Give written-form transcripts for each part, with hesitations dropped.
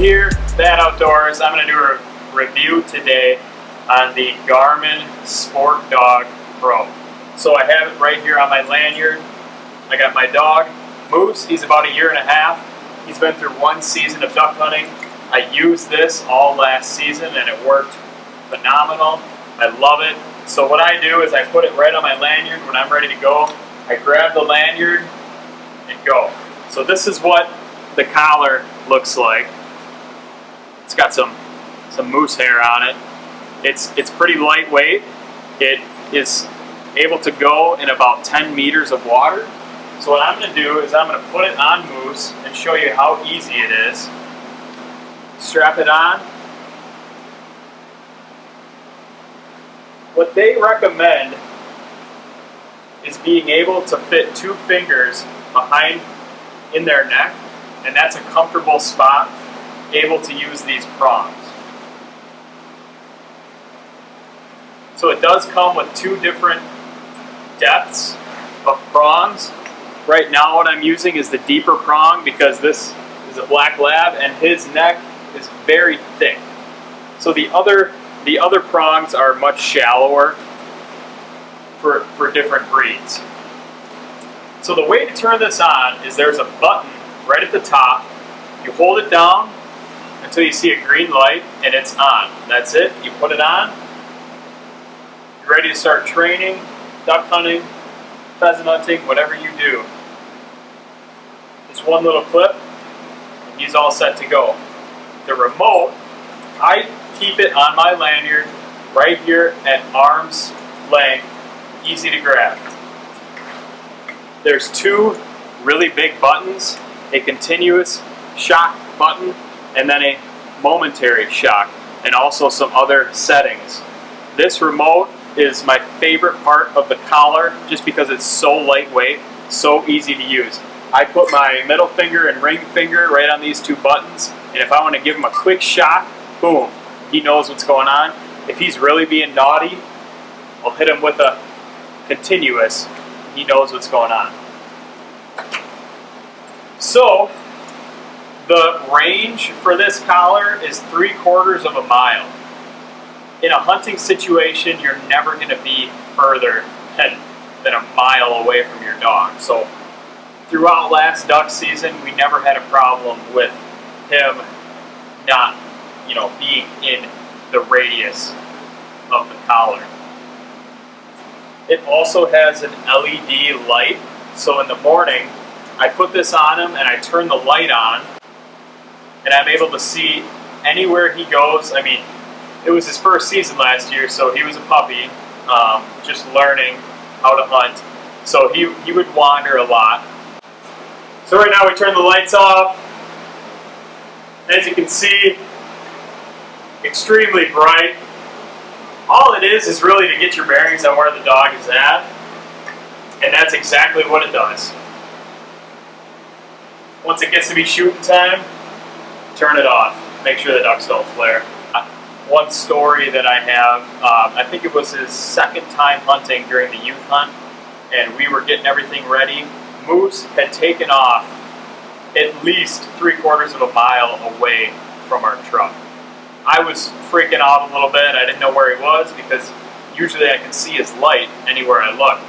here, Bad Outdoors. I'm going to do a review today on the Garmin Sport PRO. So I have it right here on my lanyard. I got my dog, Moose. He's about 1.5 years. He's been through 1 season of duck hunting. I used this all last season and it worked phenomenal. I love it. So what I do is I put it right on my lanyard when I'm ready to go. I grab the lanyard and go. So this is what the collar looks like. It's got some moose hair on it. It's pretty lightweight. It is able to go in about 10 meters of water. So what I'm going to do is I'm going to put it on Moose and show you how easy it is. Strap it on. What they recommend is being able to fit 2 fingers behind in their neck, and that's a comfortable spot, able to use these prongs. So it does come with 2 different depths of prongs. Right now what I'm using is the deeper prong because this is a black lab and his neck is very thick. So the other prongs are much shallower for different breeds. So the way to turn this on is there's a button right at the top. You hold it down until you see a green light and it's on. That's it. You put it on. You're ready to start training, duck hunting, pheasant hunting, whatever you do. Just one little clip and he's all set to go. The remote, I keep it on my lanyard right here at arm's length, easy to grab. There's 2 really big buttons, a continuous shock button and then a momentary shock, and also some other settings. This remote is my favorite part of the collar just because it's so lightweight, so easy to use. I put my middle finger and ring finger right on these 2 buttons, and if I want to give him a quick shock, boom, he knows what's going on. If he's really being naughty, I'll hit him with a continuous. He knows what's going on. So, the range for this collar is 3/4 of a mile. In a hunting situation, you're never going to be further than a mile away from your dog. So, throughout last duck season, we never had a problem with him not, being in the radius of the collar. It also has an LED light, so in the morning, I put this on him and I turn the light on, and I'm able to see anywhere he goes. I mean, it was his first season last year, so he was a puppy, just learning how to hunt. So he would wander a lot. So right now we turn the lights off. As you can see, extremely bright. All it is really to get your bearings on where the dog is at, and that's exactly what it does. Once it gets to be shooting time, turn it off. Make sure the ducks don't flare. One story that I have, I think it was his 2nd time hunting during the youth hunt, and we were getting everything ready. Moose had taken off at least 3/4 of a mile away from our truck. I was freaking out a little bit. I didn't know where he was because usually I can see his light anywhere I look.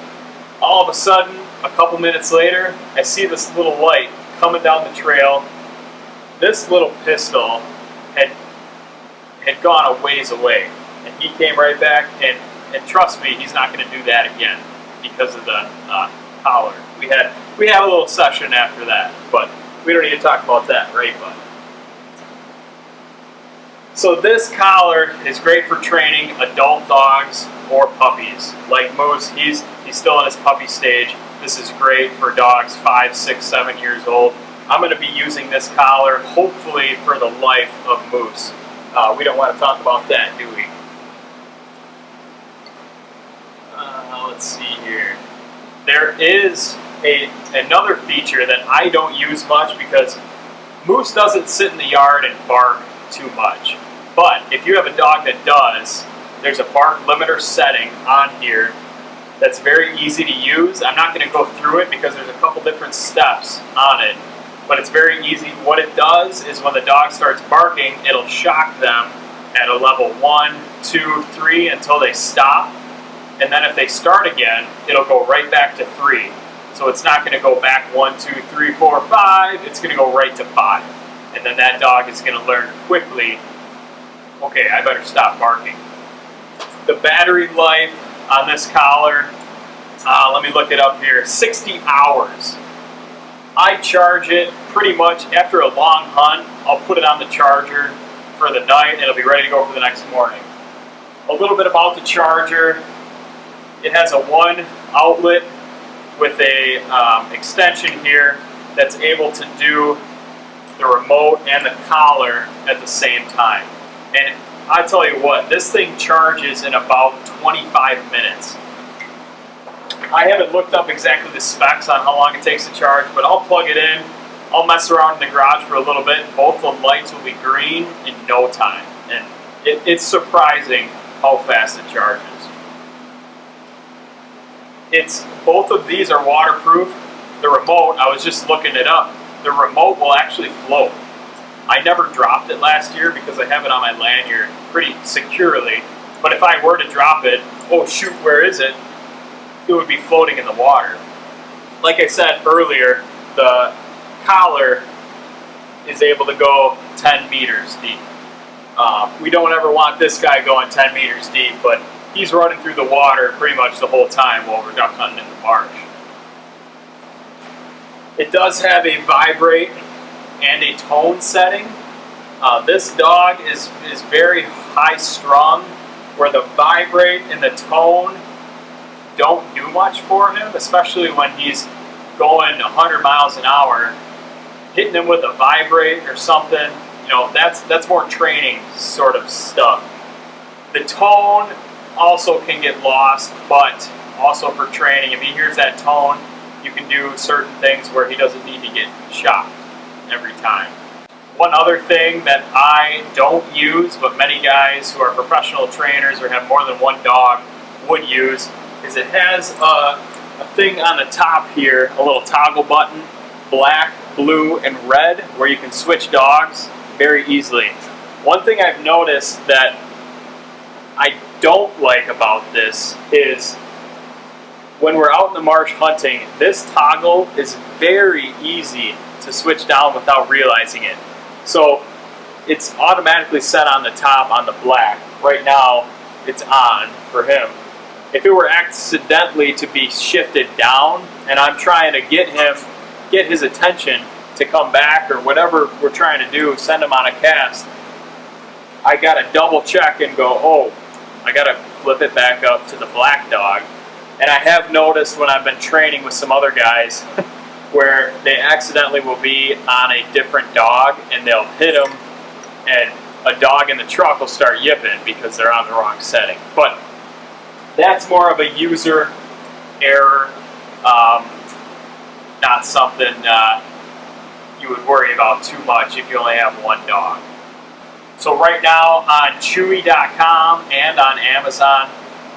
All of a sudden, a couple minutes later, I see this little light coming down the trail. This little pistol had gone a ways away, and he came right back, and trust me, he's not going to do that again because of the collar. We had a little session after that, but we don't need to talk about that, right, bud? So this collar is great for training adult dogs or puppies. Like Moose, he's still in his puppy stage. This is great for dogs 5, 6, 7 years old. I'm going to be using this collar hopefully for the life of Moose. We don't want to talk about that, do we? Let's see here. There is another feature that I don't use much because Moose doesn't sit in the yard and bark too much. But if you have a dog that does, there's a bark limiter setting on here that's very easy to use. I'm not going to go through it because there's a couple different steps on it. but it's very easy. What it does is when the dog starts barking, it'll shock them at a level 1, 2, 3 until they stop. And then if they start again, it'll go right back to 3. So it's not going to go back 1, 2, 3, 4, 5. It's going to go right to 5. And then that dog is going to learn quickly, okay, I better stop barking. The battery life on this collar, let me look it up here, 60 hours. I charge it pretty much after a long hunt. I'll put it on the charger for the night and it'll be ready to go for the next morning. A little bit about the charger. It has a 1 outlet with a extension here that's able to do the remote and the collar at the same time. And I tell you what, this thing charges in about 25 minutes. I haven't looked up exactly the specs on how long it takes to charge, but I'll plug it in, I'll mess around in the garage for a little bit, and both the lights will be green in no time. And it's surprising how fast it charges. Both of these are waterproof. The remote, I was just looking it up, the remote will actually float. I never dropped it last year because I have it on my lanyard pretty securely, but if I were to drop it, oh shoot, where is it? It would be floating in the water. Like I said earlier, the collar is able to go 10 meters deep. We don't ever want this guy going 10 meters deep, but he's running through the water pretty much the whole time while we're duck hunting in the marsh. It does have a vibrate and a tone setting. This dog is very high strung, where the vibrate and the tone don't do much for him, especially when he's going 100 miles an hour. Hitting him with a vibrate or something, you know, that's more training sort of stuff. The tone also can get lost, but also for training, if he hears that tone, you can do certain things where he doesn't need to get shocked every time. One other thing that I don't use, but many guys who are professional trainers or have more than one dog would use, is it has a thing on the top here, a little toggle button, black, blue, and red, where you can switch dogs very easily. One thing I've noticed that I don't like about this is when we're out in the marsh hunting, this toggle is very easy to switch down without realizing it. So it's automatically set on the top on the black. Right now it's on for him. If it were accidentally to be shifted down and I'm trying to get his attention to come back or whatever we're trying to do, send him on a cast, I gotta double check and go, oh, I gotta flip it back up to the black dog. And I have noticed when I've been training with some other guys where they accidentally will be on a different dog and they'll hit them and a dog in the truck will start yipping because they're on the wrong setting. But that's more of a user error, not something you would worry about too much if you only have one dog. So right now on Chewy.com and on Amazon,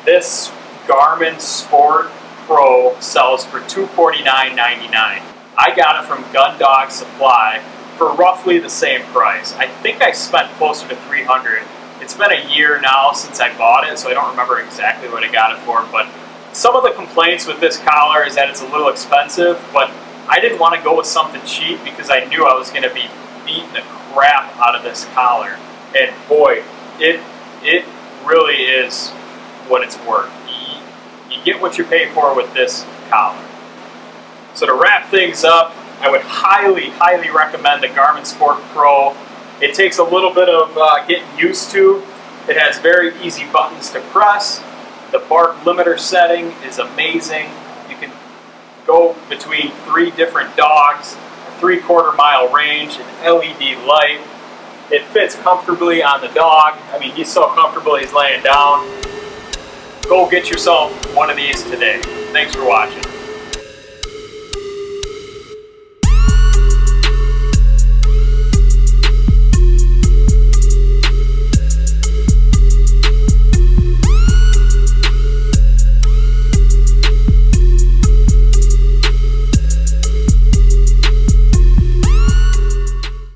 this Garmin Sport PRO sells for $249.99. I got it from Gun Dog Supply for roughly the same price. I think I spent closer to $300. It's been a year now since I bought it, so I don't remember exactly what I got it for, but some of the complaints with this collar is that it's a little expensive, but I didn't want to go with something cheap because I knew I was going to be beating the crap out of this collar. And boy, it really is what it's worth. You get what you pay for with this collar. So to wrap things up, I would highly, highly recommend the Garmin Sport PRO. It takes a little bit of getting used to. It has very easy buttons to press. The bark limiter setting is amazing. You can go between 3 different dogs, a 3/4 mile range, an LED light. It fits comfortably on the dog. I mean, he's so comfortable he's laying down. Go get yourself one of these today. Thanks for watching.